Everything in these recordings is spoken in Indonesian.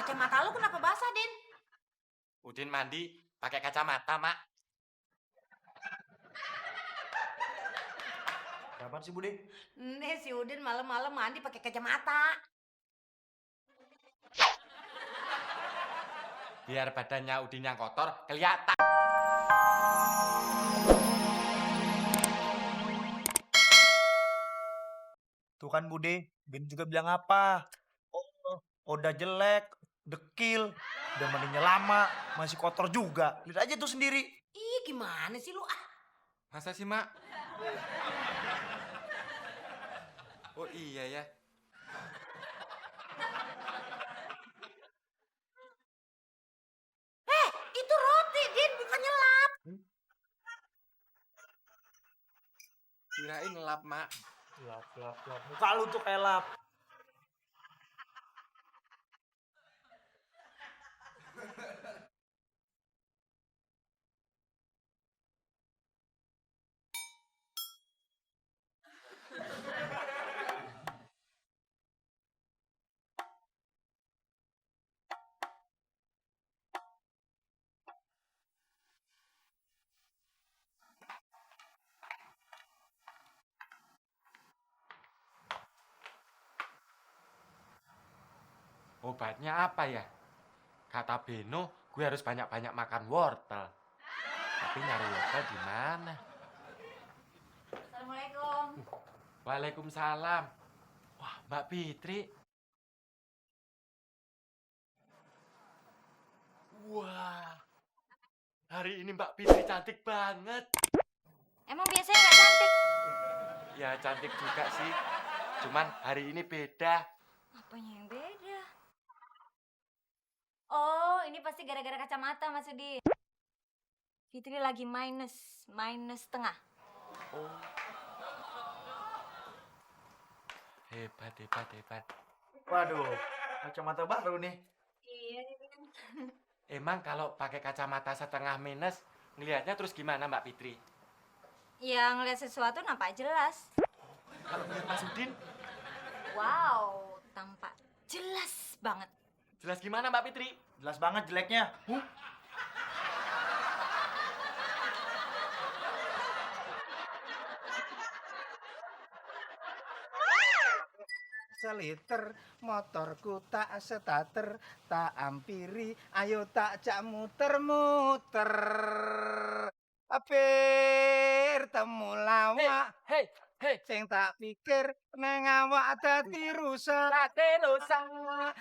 kacamata lu kenapa basah, Din? Udin mandi pakai kacamata, Mak. Kapan sih, Bude? Nih si Udin malam-malam mandi pakai kacamata. Biar badannya Udin yang kotor kelihatan. Tuh kan, Bude. Bin juga bilang apa? Oh, udah jelek, dekil, udah mandinya lama, masih kotor juga. Lihat aja tuh sendiri. Ih, gimana sih lu? Ah, Masa sih, Mak? Oh iya ya. itu roti, Din, bukannya lap. Kirain lap, Mak. Lap. Muka lu tuh kayak lap. Obatnya apa ya? Kata Beno, gue harus banyak-banyak makan wortel. Tapi nyari wortel di mana? Assalamualaikum. Waalaikumsalam. Wah, Mbak Fitri. Wah, hari ini Mbak Fitri cantik banget. Emang biasanya nggak cantik? Ya cantik juga sih. Cuman hari ini beda. Apanya yang beda? Oh, ini pasti gara-gara kacamata, Mas Udin. Fitri lagi minus setengah. Oh. Hebat. Waduh, kacamata baru nih. Iya, Din. Emang kalau pakai kacamata setengah minus, ngelihatnya terus gimana Mbak Fitri? Ya, ngeliat sesuatu nampak jelas. Kalau ngeliat Mas Udin, Wow, tampak jelas banget. jelas gimana Mbak Fitri? Jelas banget jeleknya. Seliter motorku tak starter, tak ampiri, ayo tak jak muter-muter. Hampir temu lawak, Hei, sing tak pikir neng awak dadi rusak.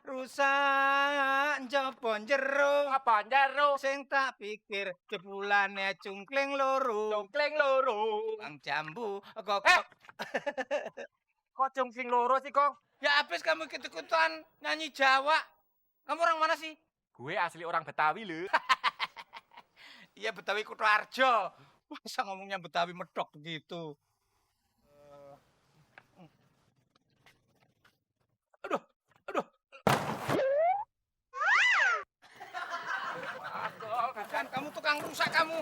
Rusak njopo jero, apa jero? sing tak pikir jebulane cungkling loro. Congkleng loro. Bang jambu kok. Kok congkling loro sih, Kong? Ya habis kamu ikut-ikutan nyanyi Jawa. Kamu orang mana sih? Gue asli orang Betawi loh. Iya Betawi Kutoarjo. Masa ngomongnya Betawi medok begitu? Aduh. Bukan, kamu tukang rusak kamu.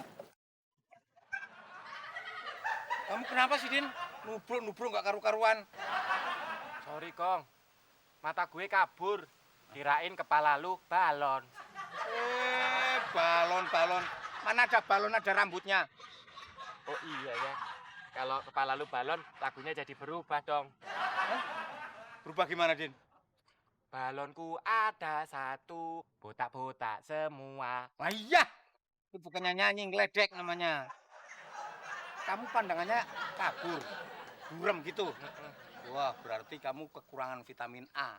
Kamu kenapa sih, Din? Nubruk nggak karu-karuan. Sorry, Kong. Mata gue kabur. Kirain kepala lu balon. Balon. Mana ada balon, ada rambutnya. Oh iya ya. Kalau kepala lu balon, lagunya jadi berubah dong. Berubah gimana, Din? Balonku ada satu, botak-botak semua. Wah iya, itu bukannya nyanyi, ngeledek namanya. Kamu pandangannya kabur, burem gitu. Wah, berarti kamu kekurangan vitamin A.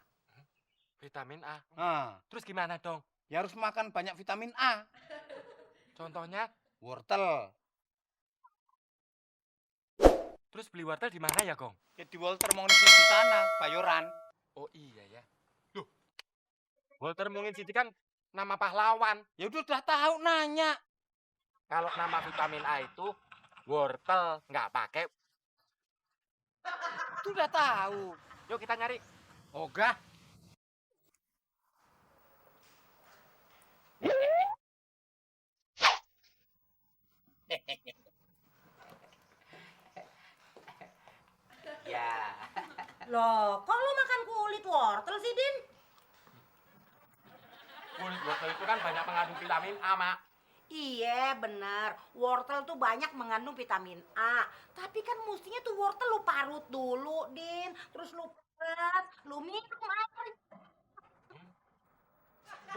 Vitamin A. Nah, Terus gimana dong? ya harus makan banyak vitamin A. Contohnya, Wortel. terus beli wortel di mana ya, Kong? Ya di Walter Mongisip di sana, Bayoran. Oh iya ya. Loh, Walter Mungin Siti kan nama pahlawan. Ya udah tahu nanya. Kalau nama vitamin A itu wortel, nggak pakai. Itu udah tahu. Yuk kita nyari. Ogah. Ya. Loh, kok lu makan kulit wortel sih, Din? wortel itu kan banyak mengandung vitamin A, Mak. Iya bener, wortel tuh banyak mengandung vitamin A. Tapi kan mestinya tuh wortel lu parut dulu, Din. Terus lu peras, lu minum air.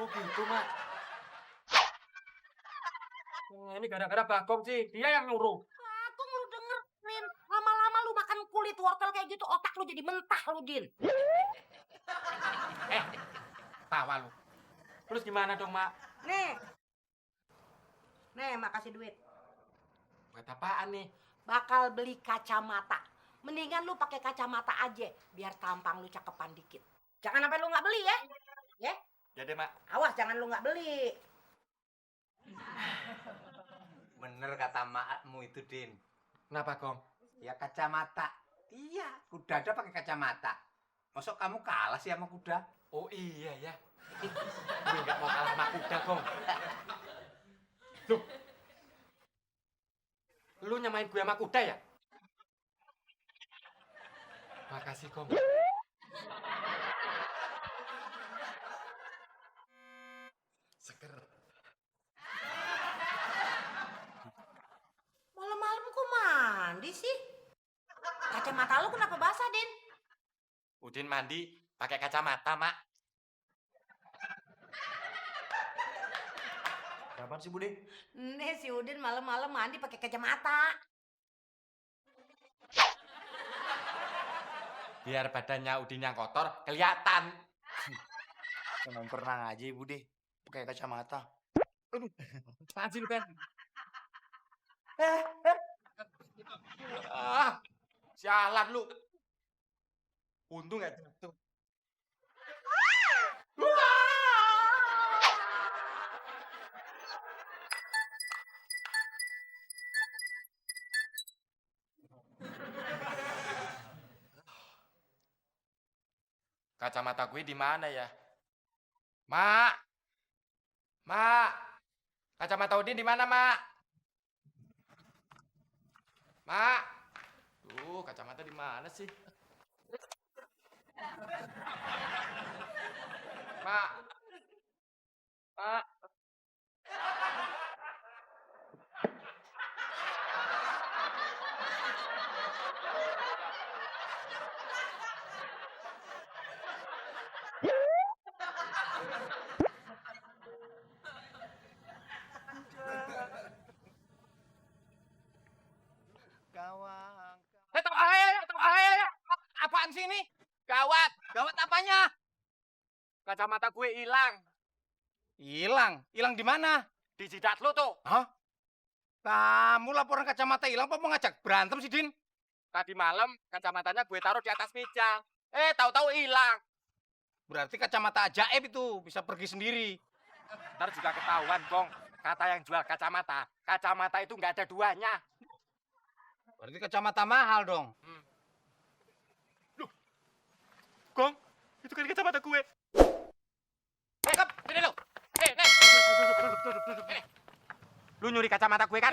Oh gitu, Mak. Ini gara-gara Bagong sih, dia yang nyuruh. Aku lu dengerin, lama-lama lu makan kulit wortel kayak gitu, otak lu jadi mentah lu, Din. Tawa lu. Terus gimana dong, Mak? Nih, mak kasih duit. Buat apaan nih? Bakal beli kacamata. Mendingan lu pakai kacamata aja, biar tampang lu cakepan dikit. Jangan sampai lu nggak beli ya. Ya, Ya deh, Mak. awas jangan lu nggak beli. Bener kata makmu itu, Din. Kenapa, Gong? Ya kacamata. Iya, kuda ada pakai kacamata. Masuk kamu kalah sih sama kuda? Oh iya ya. Gue nggak mau kalah sama kuda, Gong. Loh. Lu nyamain gue sama kuda ya? Makasih, Gong. Seger. Malam-malam kok mandi sih? Kacamata lu kenapa basah, Din? Udin mandi pakai kacamata, Mak. Kapan sih, Bude? Nih si Udin malam-malam mandi pakai kacamata. Biar badannya Udin yang kotor kelihatan. Emang pernah aja, Bude. Pakai kacamata. Apaan sih lu, Ben? Sialan lu. Untung gak jatuh. Kacamata gue di mana ya? Mak. Mak. Kacamata Udin di mana, Mak? Mak. Tuh, kacamata di mana sih? Mak. Mak. Gawang. Apaan sih ini? Gawat, Gawat apanya? kacamata gue hilang. Hilang. Hilang di mana? Di jidat lu tuh. Hah? Kamu laporan kacamata hilang apa mau ngajak berantem sih, Din? Tadi malam kacamatanya gue taruh di atas meja. Tahu-tahu hilang. Berarti kacamata ajaib itu bisa pergi sendiri. Ntar juga ketahuan, Gong. Kata yang jual kacamata. Kacamata itu nggak ada duanya. Berarti kacamata mahal dong. Gong, itu kan kacamata gue. Kep, sini lu. Nih. Lu nyuri kacamata gue kan?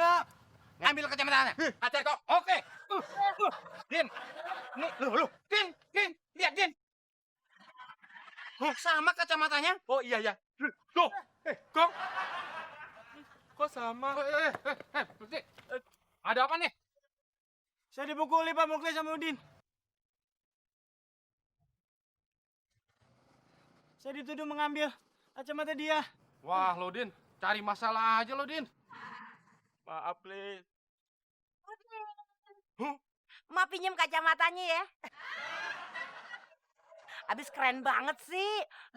Ambil kacamatanya. Hajar kok. Oke. Din. Nih, lu. Din, lihat, Din. Sama kacamatanya. Oh iya ya. Loh, Gong. Kok sama? Ada apa nih? Saya dipukuli Pak Muklis sama Udin. Saya dituduh mengambil kacamata dia. Wah, lo Din, cari masalah aja lo Din. Maaf, please. Ma pinjem kacamatanya ya. Abis keren banget sih,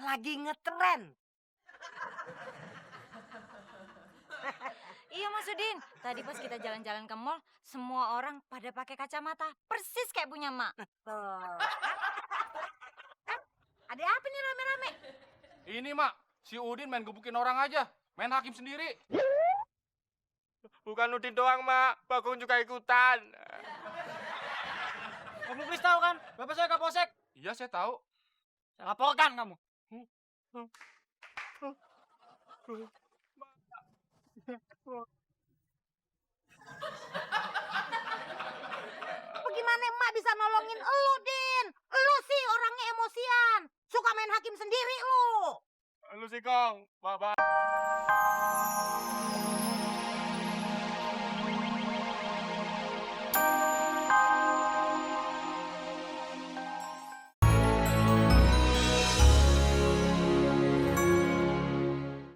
lagi ngetren. Iya Mas Udin, tadi pas kita jalan-jalan ke mall, semua orang pada pakai kacamata, persis kayak punya Mak. Tuh. Ada apa nih rame-rame? Ini Mak, si Udin main gebukin orang aja. Main hakim sendiri. Bukan Udin doang, Mak. Bagong juga ikutan. Pak Muklis tahu kan? Bapak saya Kapolsek. Iya, saya tahu. Saya laporkan kamu. Bagaimana emak bisa nolongin elu, Din? Elu sih orangnya emosian. Suka main hakim sendiri lu. Lu sih, Gong. Bye-bye.